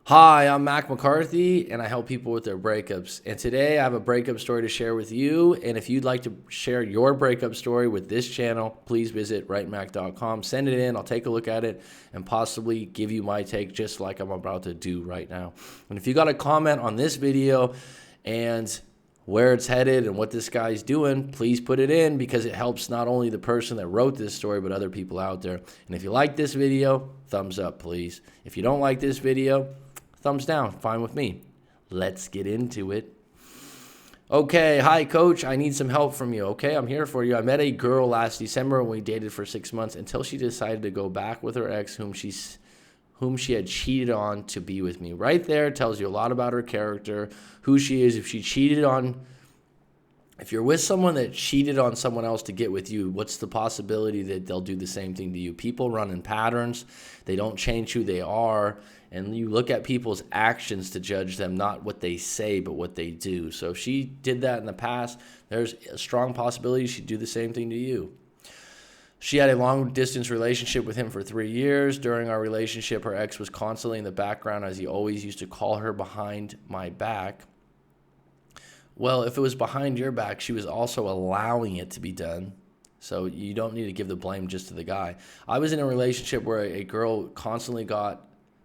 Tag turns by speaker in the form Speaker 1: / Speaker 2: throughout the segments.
Speaker 1: Hi, I'm Mac McCarthy, and I help people with their breakups. And today I have a breakup story to share with you. And if you'd like to share your breakup story with this channel, please visit writemac.com. Send it in. I'll take a look at it and possibly give you my take just like I'm about to do right now. And if you got a comment on this video and where it's headed and what this guy's doing, please put it in because it helps not only the person that wrote this story, but other people out there. And if you like this video, thumbs up, please. If you don't like this video, thumbs down, fine with me. Let's get into it. Okay, hi coach, I need some help from you. Okay, I'm here for you. I met a girl last December and we dated for 6 months until she decided to go back with her ex whom she had cheated on to be with me. Right there tells you a lot about her character, who she is. If you're with someone that cheated on someone else to get with you, what's the possibility that they'll do the same thing to you? People run in patterns. They don't change who they are. And you look at people's actions to judge them, not what they say, but what they do. So if she did that in the past, there's a strong possibility she'd do the same thing to you. She had a long-distance relationship with him for 3 years. During our relationship, her ex was constantly in the background as he always used to call her behind my back. Well, if it was behind your back, she was also allowing it to be done. So you don't need to give the blame just to the guy. I was in a relationship where a girl constantly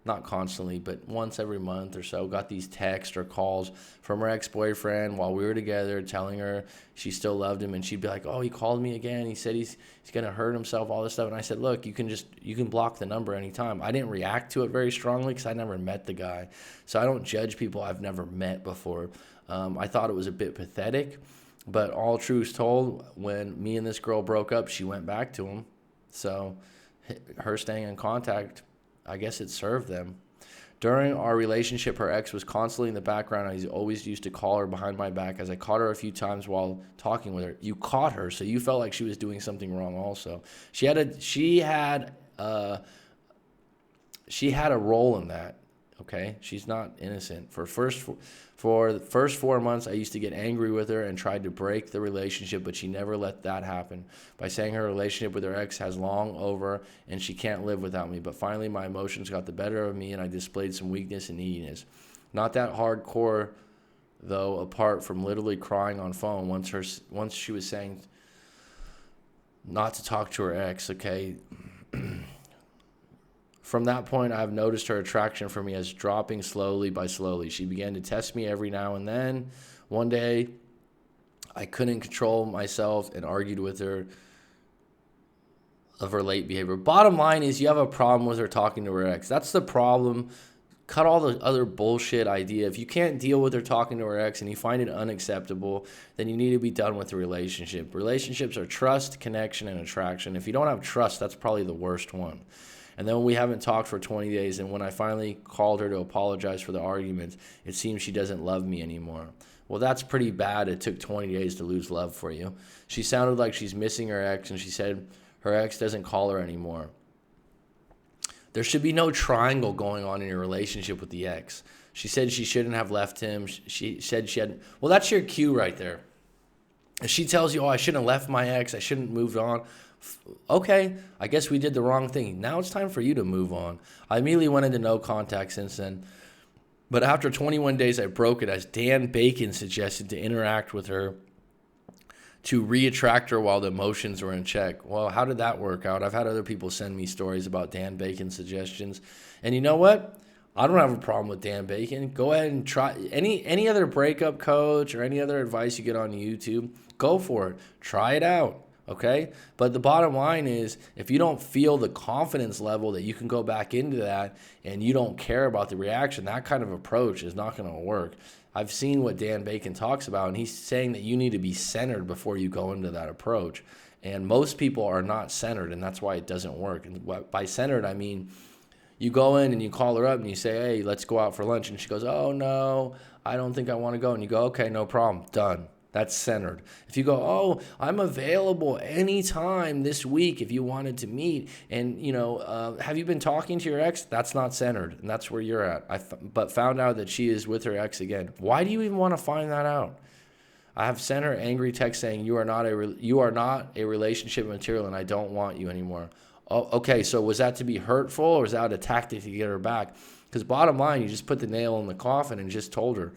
Speaker 1: not constantly, but once every month or so, got these texts or calls from her ex-boyfriend while we were together telling her she still loved him. And she'd be like, oh, he called me again. He said he's going to hurt himself, all this stuff. And I said, look, you can block the number anytime. I didn't react to it very strongly because I never met the guy. So I don't judge people I've never met before. I thought it was a bit pathetic, but all truths told, when me and this girl broke up, she went back to him. So her staying in contact, I guess it served them. During our relationship, her ex was constantly in the background. I always used to call her behind my back as I caught her a few times while talking with her. You caught her, so you felt like she was doing something wrong also. She had a role in that. Okay, she's not innocent. For the first 4 months, I used to get angry with her and tried to break the relationship, but she never let that happen by saying her relationship with her ex has long over and she can't live without me. But finally, my emotions got the better of me and I displayed some weakness and neediness. Not that hardcore, though, apart from literally crying on phone once she was saying not to talk to her ex. Okay. From that point, I've noticed her attraction for me as dropping slowly by slowly. She began to test me every now and then. One day, I couldn't control myself and argued with her of her late behavior. Bottom line is you have a problem with her talking to her ex. That's the problem. Cut all the other bullshit idea. If you can't deal with her talking to her ex and you find it unacceptable, then you need to be done with the relationship. Relationships are trust, connection, and attraction. If you don't have trust, that's probably the worst one. And then we haven't talked for 20 days, and when I finally called her to apologize for the argument, it seems she doesn't love me anymore. Well, that's pretty bad. It took 20 days to lose love for you. She sounded like she's missing her ex, and she said her ex doesn't call her anymore. There should be no triangle going on in your relationship with the ex. She said she shouldn't have left him. She said she had... Well, that's your cue right there. If she tells you, oh, I shouldn't have left my ex, I shouldn't have moved on... Okay, I guess we did the wrong thing. Now it's time for you to move on. I immediately went into no contact since then. But after 21 days, I broke it as Dan Bacon suggested to interact with her to re-attract her while the emotions were in check. Well, how did that work out? I've had other people send me stories about Dan Bacon suggestions. And you know what? I don't have a problem with Dan Bacon. Go ahead and try any other breakup coach or any other advice you get on YouTube. Go for it. Try it out. Okay, but the bottom line is if you don't feel the confidence level that you can go back into that and you don't care about the reaction, that kind of approach is not going to work. I've seen what Dan Bacon talks about, and he's saying that you need to be centered before you go into that approach. And most people are not centered, and that's why it doesn't work. And by centered, I mean you go in and you call her up and you say, hey, let's go out for lunch. And she goes, oh, no, I don't think I want to go. And you go, okay, no problem, done. That's centered. If you go, oh, I'm available anytime this week if you wanted to meet, and, have you been talking to your ex? That's not centered, and that's where you're at. But found out that she is with her ex again. Why do you even want to find that out? I have sent her angry text saying, you are not a relationship material, and I don't want you anymore. Oh, okay, so was that to be hurtful, or was that a tactic to get her back? Because bottom line, you just put the nail in the coffin and just told her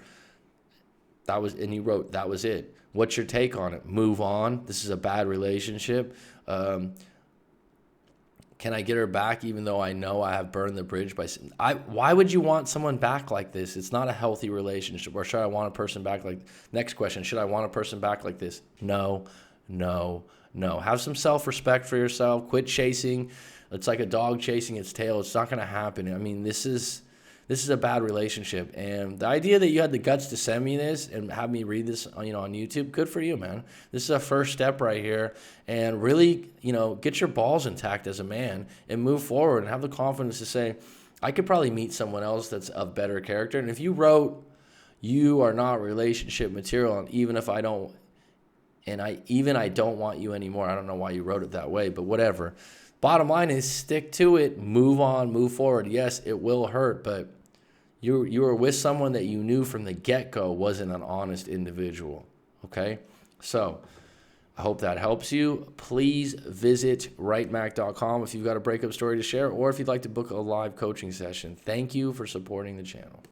Speaker 1: and you wrote, that was it. What's your take on it? Move on. This is a bad relationship. Can I get her back even though I know I have burned the bridge why would you want someone back like this? It's not a healthy relationship. Or should I want a person back next question, should I want a person back like this? No. Have some self-respect for yourself. Quit chasing. It's like a dog chasing its tail. It's not going to happen. I mean, this is a bad relationship. And the idea that you had the guts to send me this and have me read this, on YouTube, good for you, man. This is a first step right here. And really, get your balls intact as a man and move forward and have the confidence to say, I could probably meet someone else that's of better character. And if you wrote, you are not relationship material, and even if I don't, I don't want you anymore. I don't know why you wrote it that way, but whatever. Bottom line is, stick to it, move on, move forward. Yes, it will hurt, but you were with someone that you knew from the get-go wasn't an honest individual, okay? So I hope that helps you. Please visit writemac.com if you've got a breakup story to share, or if you'd like to book a live coaching session. Thank you for supporting the channel.